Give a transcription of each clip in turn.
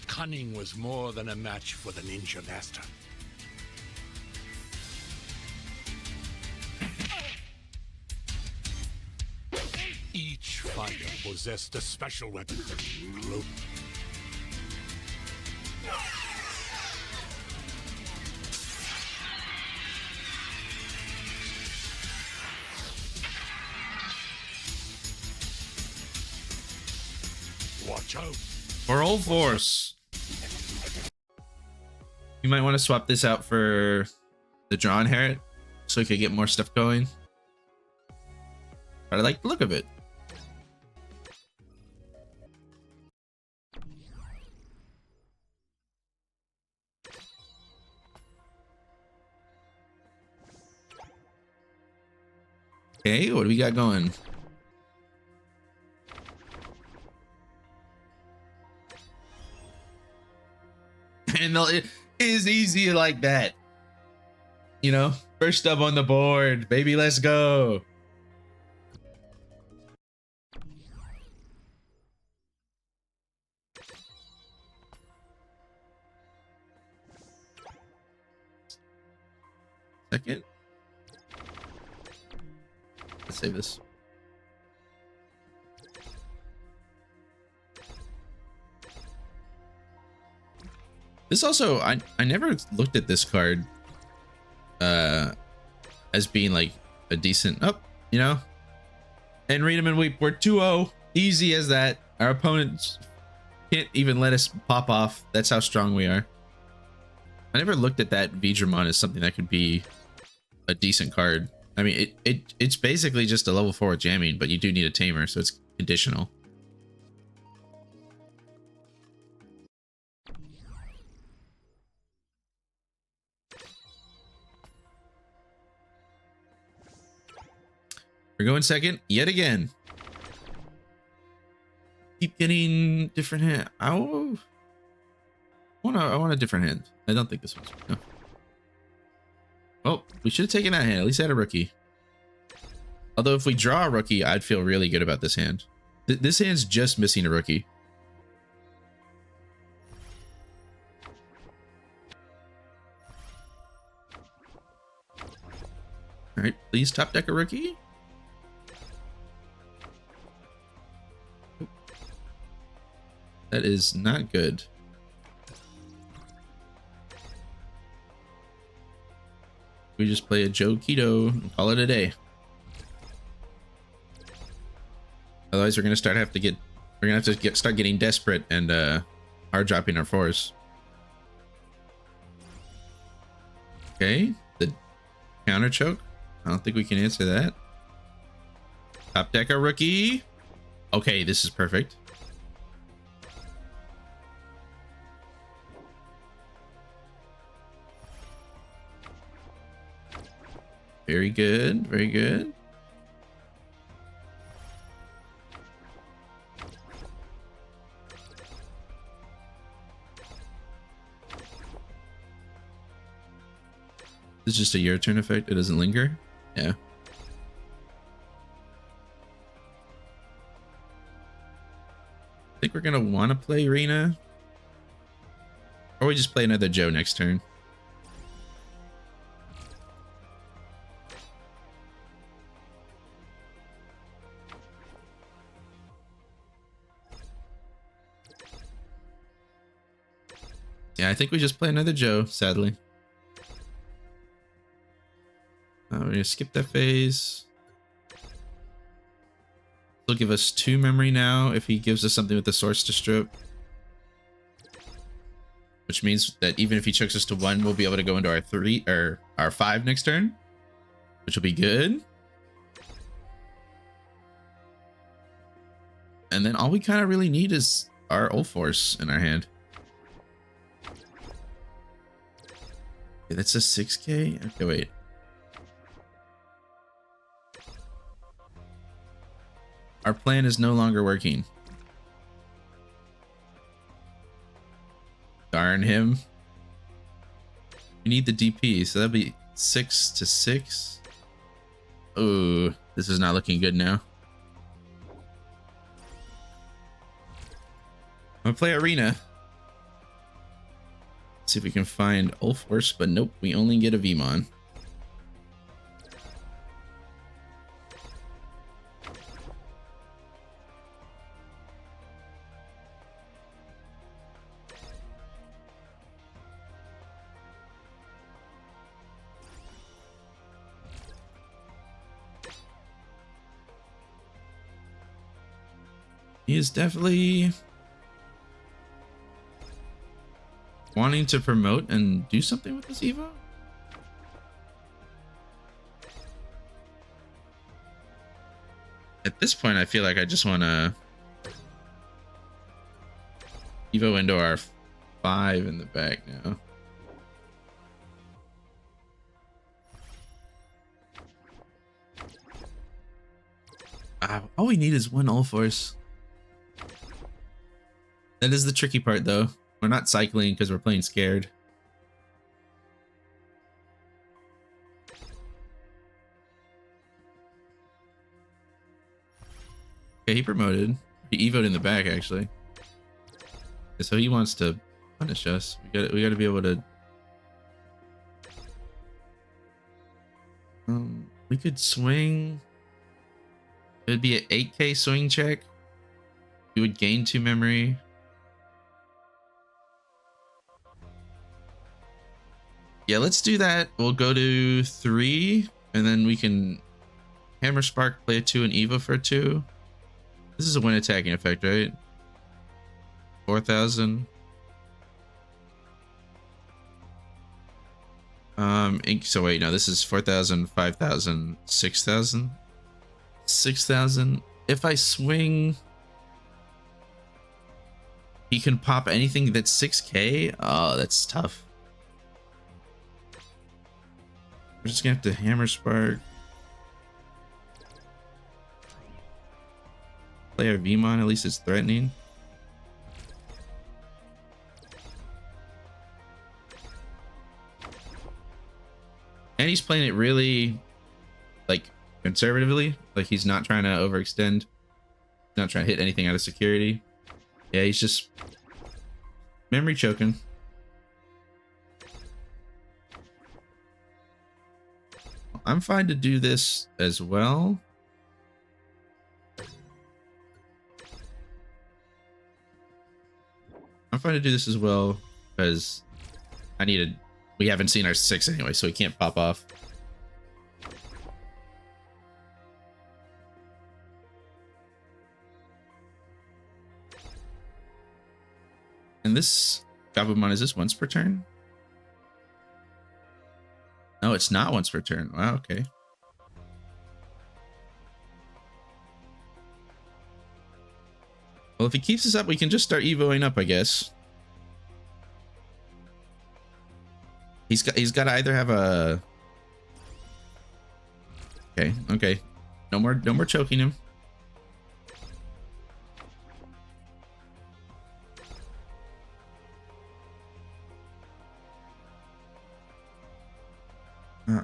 Cunning was more than a match for the ninja master. Each fighter possessed a special weapon. Watch out. For Ulforce. You might want to swap this out for the drawn Herod so we could get more stuff going. But I like the look of it. Okay, what do we got going? And it is easy like that. You know, first up on the board, baby, let's go. Second. Let's save this. This also, I never looked at this card as being like a decent you know. And read 'em and weep. We're 2-0. Easy as that. Our opponents can't even let us pop off. That's how strong we are. I never looked at that Digimon as something that could be a decent card. I mean, it's basically just a level 4 jamming, but you do need a tamer, so it's conditional. We're going second yet again. Keep getting different hand. I want a different hand. I don't think this one's no. Oh, we should have taken that hand. At least I had a rookie. Although if we draw a rookie, I'd feel really good about this hand. This hand's just missing a rookie. All right, please top deck a rookie. That is not good. We just play a Joe Keto and call it a day. Otherwise, we're gonna start have to start getting desperate and hard dropping our force. Okay, the counter choke. I don't think we can answer that. Top deck our rookie. Okay, this is perfect. Very good, very good. This is just a your turn effect. It doesn't linger. Yeah. I think we're gonna want to play Rena, or we just play another Joe next turn. Yeah, I think we just play another Joe, sadly. We're gonna skip that phase. He'll give us 2 memory now if he gives us something with the source to strip. Which means that even if he chokes us to 1, we'll be able to go into our 3 or our 5 next turn. Which will be good. And then all we kind of really need is our Ulforce in our hand. Okay, that's a 6K? Okay, wait. Our plan is no longer working. Darn him. We need the DP, so that'll be 6 to 6. Oh, this is not looking good now. gonna play Arena. See if we can find Ulforce, but nope, we only get a Vmon. He is definitely wanting to promote and do something with this Evo. At this point, I feel like I just want to Evo into our 5 in the back now. All we need is one Ulforce. That is the tricky part, though. We're not cycling because we're playing scared. Okay, he promoted. He evoed in the back, actually. So he wants to punish us. We gotta be able to. We could swing. It would be an 8K swing check. We would gain 2 memory. Yeah, let's do that. We'll go to 3, and then we can Hammer Spark, play a 2, and Evo for a 2. This is a win attacking effect, right? 4,000. So wait, no, this is 4,000, 5,000, 6,000. 6,000. If I swing, he can pop anything that's 6K. Oh, that's tough. We're just gonna have to Hammer Spark. Play our Vmon, at least it's threatening. And he's playing it really, like, conservatively. Like, he's not trying to overextend. Not trying to hit anything out of security. Yeah, he's just memory choking. I'm fine to do this as well. I'm fine to do this as well because I need a. We haven't seen our 6 anyway, so he can't pop off. And this Gabumon, is this once per turn? No, it's not once per turn. Wow, okay. Well, if he keeps this up, we can just start evoing up, I guess. He's got to either have a. Okay. No more choking him.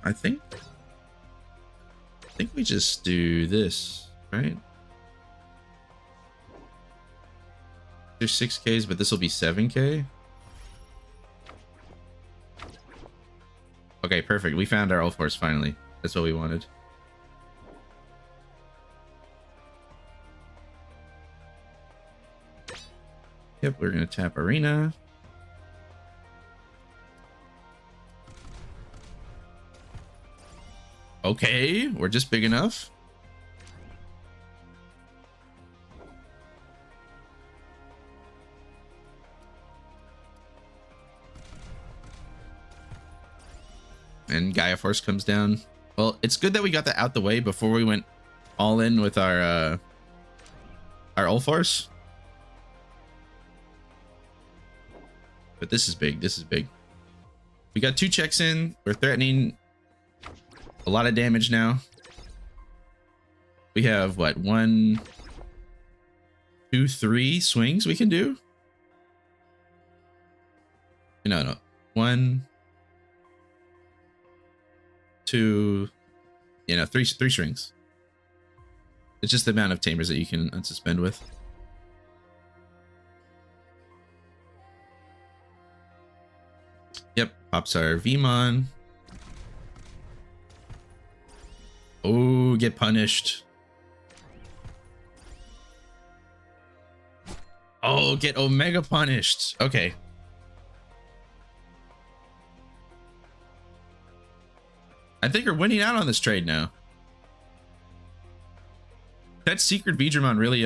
I think we just do this, right? There's 6Ks, but this will be 7K. Okay, perfect. We found our Ulforce finally. That's what we wanted. Yep, we're gonna tap Arena. Okay, we're just big enough. And Gaia Force comes down. Well, it's good that we got that out the way before we went all in with our Ulforce. But this is big. This is big. We got 2 checks in. We're threatening a lot of damage now. We have what, 1, 2, 3 swings we can do? No. 1, 2, 3 strings. It's just the amount of tamers that you can unsuspend with. Yep, pops our Vmon. Oh, get punished. Oh, get Omega punished. Okay. I think we're winning out on this trade now. That secret Digimon really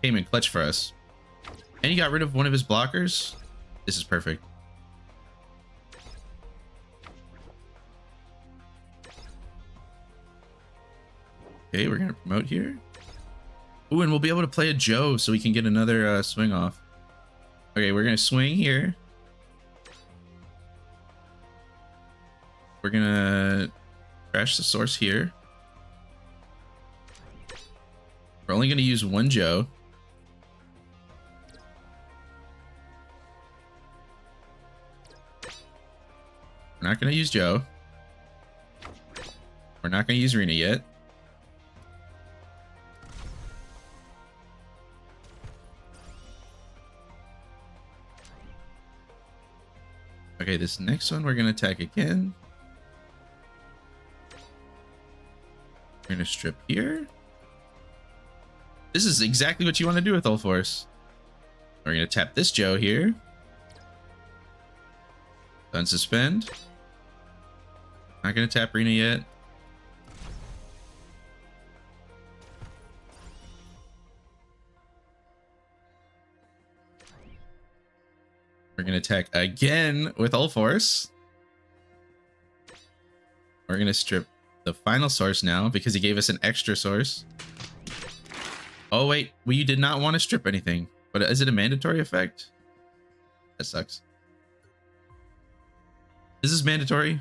came in clutch for us. And he got rid of one of his blockers. This is perfect. Okay, we're gonna promote here. Ooh, and we'll be able to play a Joe so we can get another swing off. Okay, we're gonna swing here. We're gonna crash the source here. We're only gonna use one Joe. We're not gonna use Joe. We're not gonna use Rena yet. Okay, this next one we're gonna attack again. We're gonna strip here. This is exactly what you want to do with Ulforce. We're gonna tap this Joe here. Unsuspend. Not gonna tap Rena yet. We're gonna attack again with Ulforce. We're gonna strip the final source now because he gave us an extra source. Oh wait, we did not want to strip anything, but is it a mandatory effect? That sucks. Is this mandatory?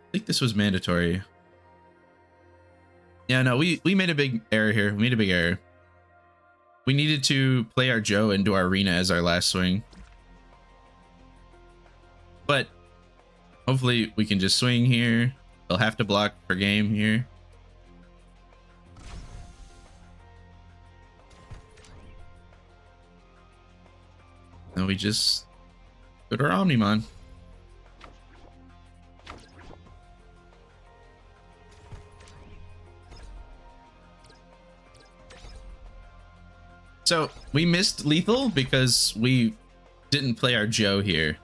I think this was mandatory. Yeah, no, we made a big error here. We made a big error. We needed to play our Joe and do our Arena as our last swing. But hopefully we can just swing here. They'll have to block per game here. And we just go to our Omnimon. So we missed lethal because we didn't play our Joe here.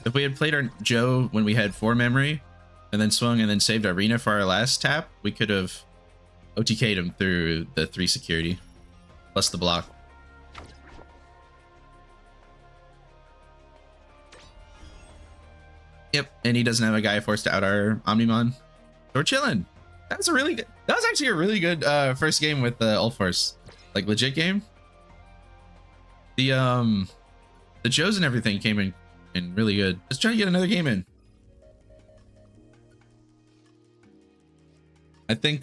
If we had played our Joe when we had 4 memory and then swung and then saved our Arena for our last tap, we could have OTK'd him through the 3 security plus the block. Yep, and he doesn't have a guy forced to out our Omnimon. So we're chilling. That was actually a really good first game with Ulforce. Like legit game. The Joes and everything came in really good. Let's try to get another game in. I think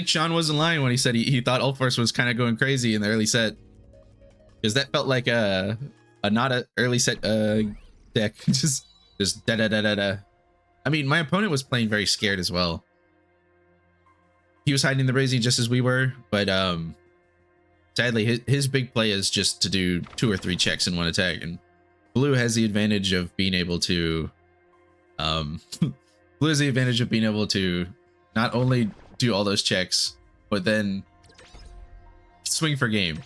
Sean wasn't lying when he said he thought Ulforce was kind of going crazy in the early set, because that felt like a not a early set deck. just da da da da da. I mean, my opponent was playing very scared as well. He was hiding the raising just as we were, but sadly his big play is just to do 2 or 3 checks in one attack, and blue has the advantage of being able to blue has the advantage of being able to not only do all those checks but then swing for game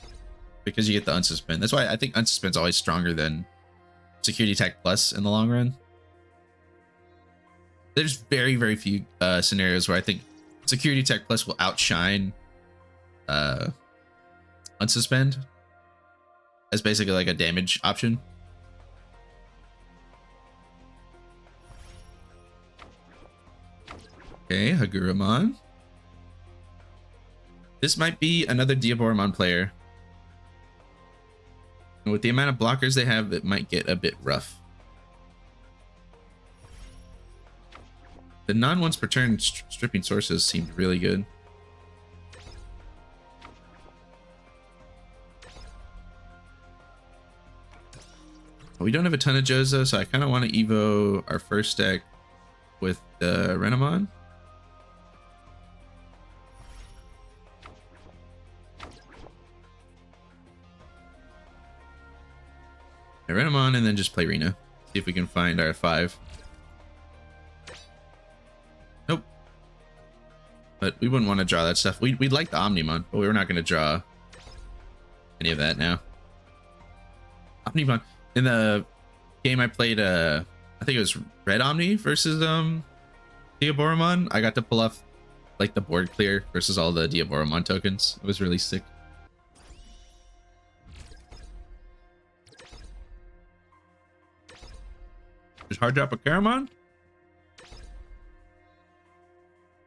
because you get the unsuspend. That's why I think unsuspend's always stronger than security attack plus in the long run. There's very, very few scenarios where I think security attack plus will outshine unsuspend as basically like a damage option. Okay, Haguramon. This might be another Diaboromon player. And with the amount of blockers they have, it might get a bit rough. The non-once per turn stripping sources seemed really good. We don't have a ton of Joes though, so I kind of want to Evo our first deck with the Renamon. Renamon and then just play Rena. See if we can find our 5. Nope. But we wouldn't want to draw that stuff. We'd like the Omnimon, but we're not going to draw any of that now. Omnimon. In the game I played, I think it was Red Omni versus Diaboromon. I got to pull off like the board clear versus all the Diaboromon tokens. It was really sick. Just hard drop a Caramon.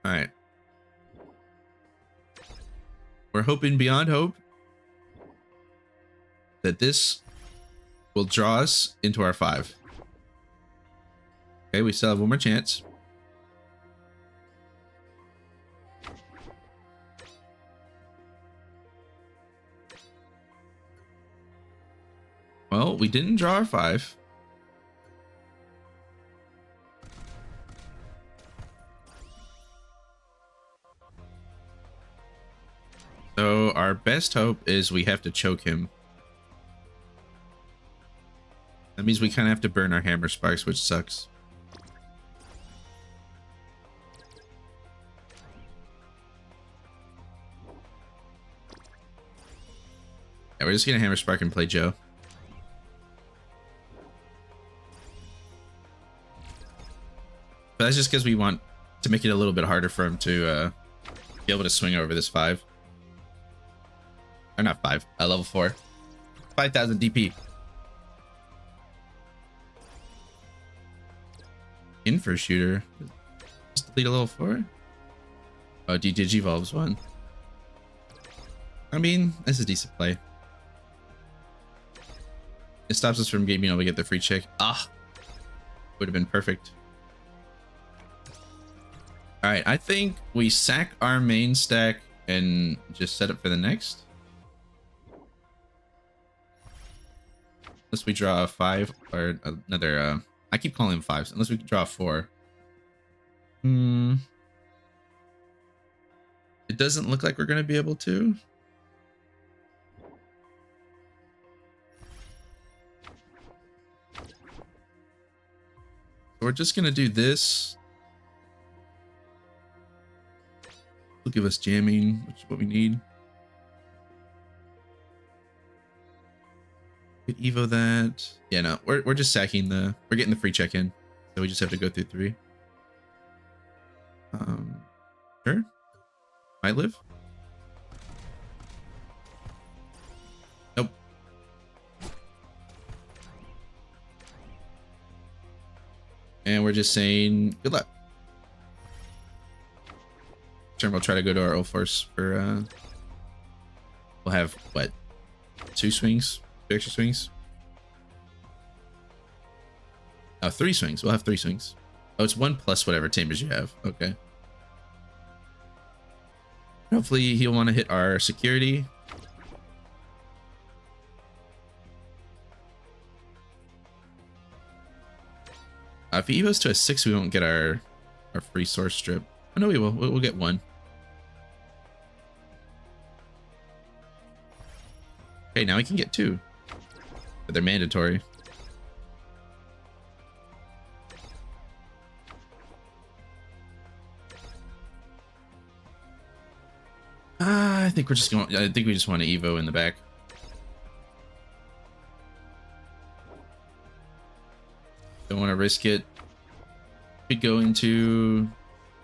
All right. We're hoping beyond hope that this will draw us into our 5. Okay, we still have one more chance. Well, we didn't draw our 5. So our best hope is we have to choke him. That means we kind of have to burn our Hammer Sparks, which sucks. Yeah, we're just gonna Hammer Spark and play Joe. But that's just because we want to make it a little bit harder for him to be able to swing over this 5. Or not 5, level 4. 5,000 DP. In for shooter. Just delete a level 4. Oh, Digivolves 1. I mean, this is decent play. It stops us from being able to get the free check. Ah, would have been perfect. All right, I think we sack our main stack and just set up for the next. Unless we draw a 5 or another. I keep calling them 5s. Unless we draw a 4. It doesn't look like we're going to be able to. So we're just going to do this. Will give us jamming, which is what we need. Could Evo that. Yeah, no, we're just sacking the. We're getting the free check in, so we just have to go through 3. Sure. Might live. Nope. And we're just saying good luck. Turn we'll try to go to our Ulforce for we'll have what, 2 swings, 2 extra swings. Oh, 3 swings. We'll have 3 swings. Oh, it's 1 plus whatever tamers you have. Okay. Hopefully he'll want to hit our security. If he evos to a 6, we won't get our free source strip. Oh no, we will. We'll get 1. Okay, now we can get 2. But they're mandatory. I think we're just going. I think we just want to Evo in the back. Don't want to risk it. Could go into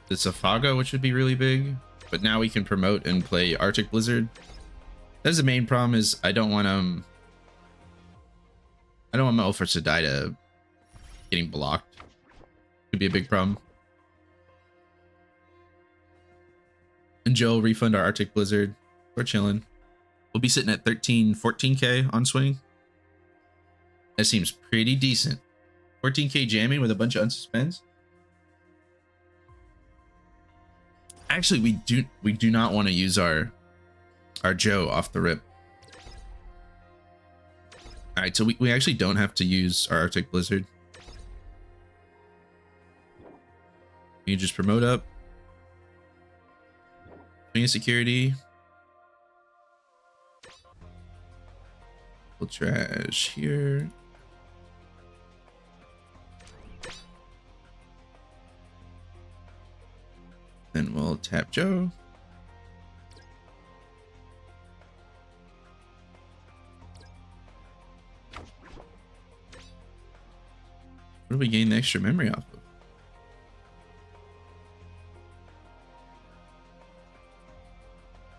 the Safaga, which would be really big. But now we can promote and play Arctic Blizzard. That's the main problem. Is I don't want my Ulforce to die to getting blocked. Could be a big problem. And Joe refund our Arctic Blizzard. We're chilling. We'll be sitting at 14K on swing. That seems pretty decent. 14K jamming with a bunch of unsuspends. Actually, we do not want to use our Joe off the rip. All right, so we actually don't have to use our Arctic Blizzard. You just promote up. Swing security. We'll trash here. Then we'll tap Joe. What do we gain the extra memory off of?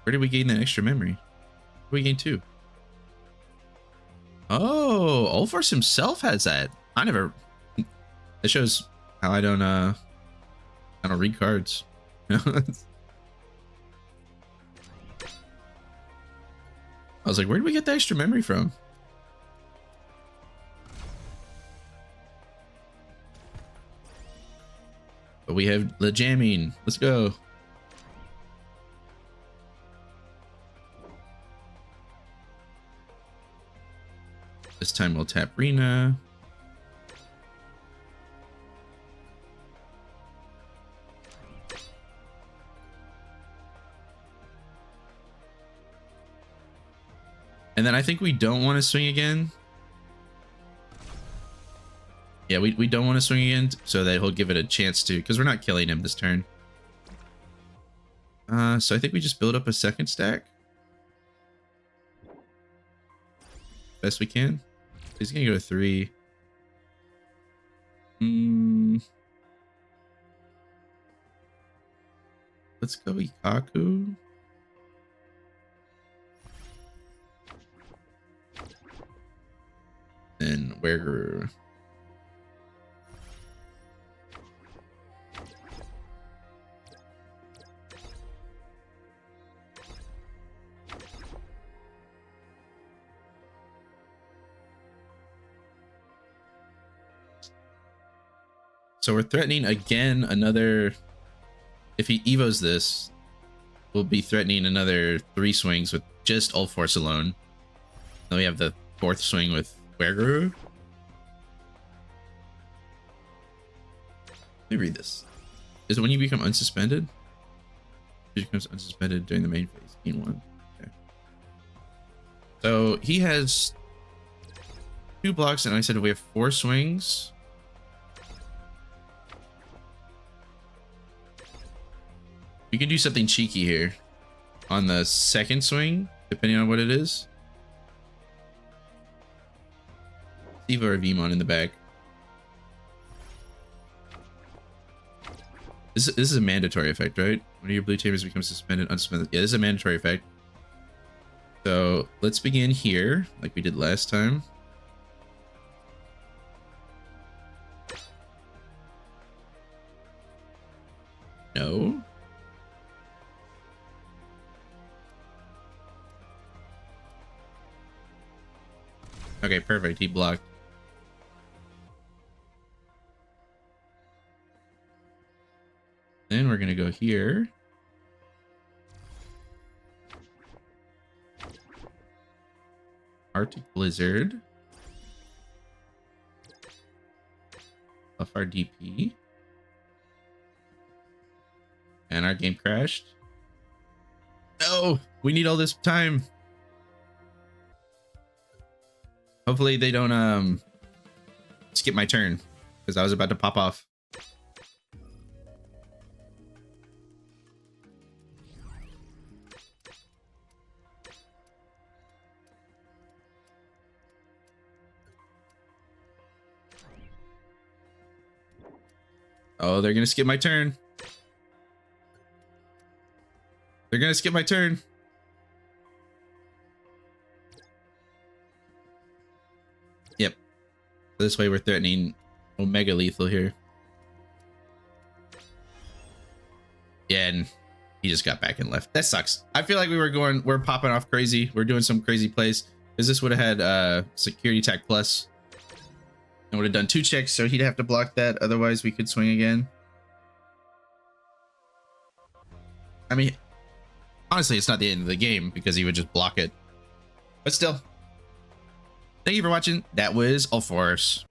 Where did we gain that extra memory? What did we gain 2? Oh, Ulforce himself has that. I never. That shows how I don't read cards. I was like, where did we get the extra memory from? But we have the jamming. Let's go. This time we'll tap Rena. And then I think we don't want to swing again. Yeah, we don't want to swing again so that he'll give it a chance to, because we're not killing him this turn. So I think we just build up a second stack. Best we can. He's gonna go to 3. Let's go Ikaku. Then where? So we're threatening again another. If he evos this, we'll be threatening another 3 swings with just Ulforce alone. Then we have the 4th swing with Werguru. Let me read this. Is it when you become unsuspended? It becomes unsuspended during the main phase. Gain 1. Okay. So he has 2 blocks, and I said we have 4 swings. We can do something cheeky here on the 2nd swing, depending on what it is. Evo or Vmon in the back. This is a mandatory effect, right? One of your blue chambers becomes suspended, unsuspended. Yeah, this is a mandatory effect. So let's begin here, like we did last time. No. Okay, perfect. He blocked. Then we're gonna go here. Arctic Blizzard. Buff our DP. And our game crashed. No, we need all this time. Hopefully they don't skip my turn, because I was about to pop off. Oh, they're gonna skip my turn. They're gonna skip my turn. Yep. This way we're threatening Omega Lethal here. Yeah, and he just got back and left. That sucks. I feel like we're popping off crazy. We're doing some crazy plays. Because this would have had security attack plus. And would have done 2 checks, so he'd have to block that. Otherwise, we could swing again. I mean, honestly, it's not the end of the game because he would just block it. But still, thank you for watching. That was Ulforce.